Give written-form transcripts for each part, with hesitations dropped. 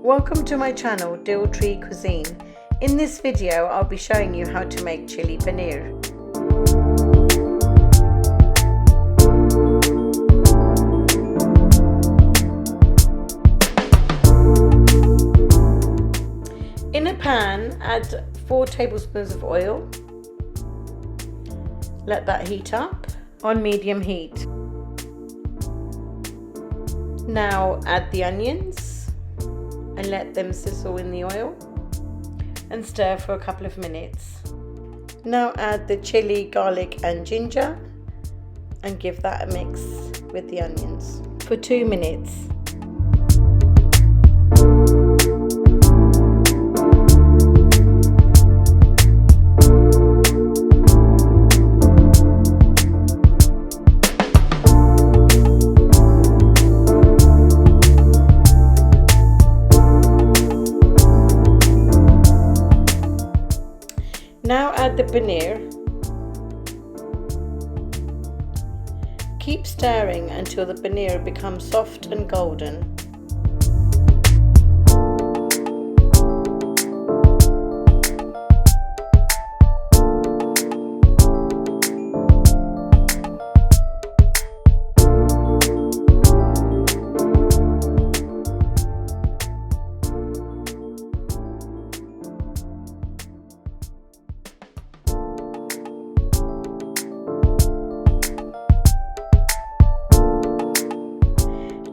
Welcome to my channel DylTri Cuisine. In this video I'll be showing you how to make chili paneer. In a pan, add 4 tablespoons of oil. Let that heat up on medium heat. Now add the onions and let them sizzle in the oil and stir for a couple of minutes. Now add the chili, garlic and ginger and give that a mix with the onions for 2 minutes. Now add the paneer. Keep stirring until the paneer becomes soft and golden.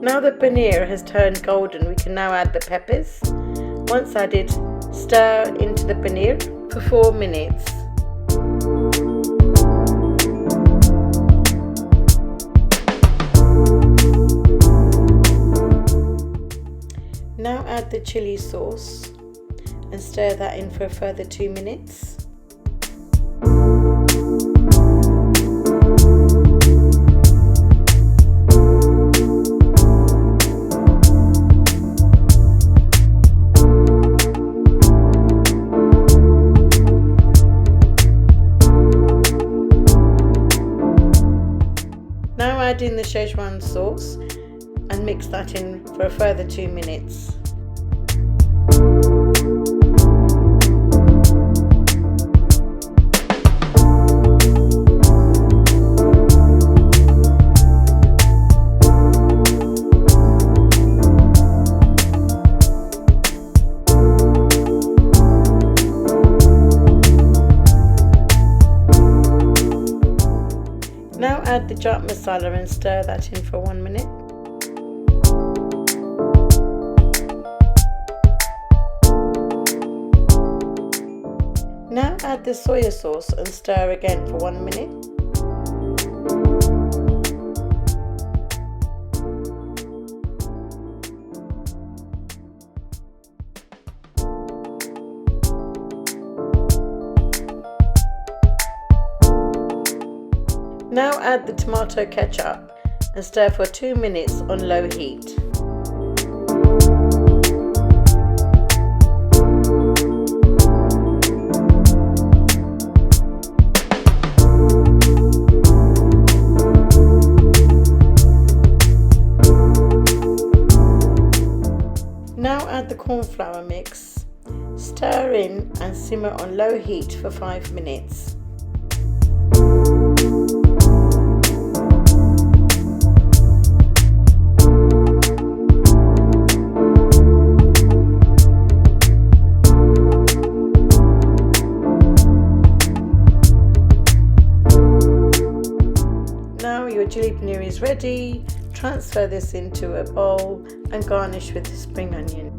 Now the paneer has turned golden, we can now add the peppers. Once added, stir into the paneer for 4 minutes. Now add the chili sauce and stir that in for a further 2 minutes. Now add in the Schezwan Sauce and mix that in for a further 2 minutes. Now add the Chaat Masala and stir that in for 1 minute. Now add the Soya sauce and stir again for 1 minute. Now add the tomato ketchup and stir for 2 minutes on low heat. Now add the cornflour mix. Stir in and simmer on low heat for 5 minutes. Now your chili paneer is ready. Transfer this into a bowl and garnish with spring onion.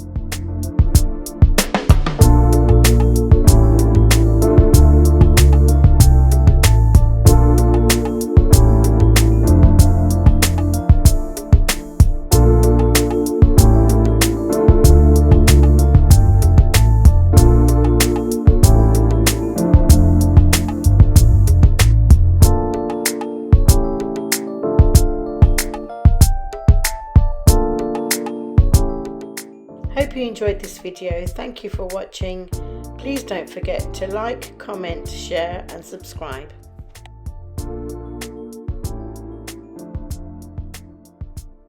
Hope you enjoyed this video. Thank you for watching. Please don't forget to like, comment, share and subscribe.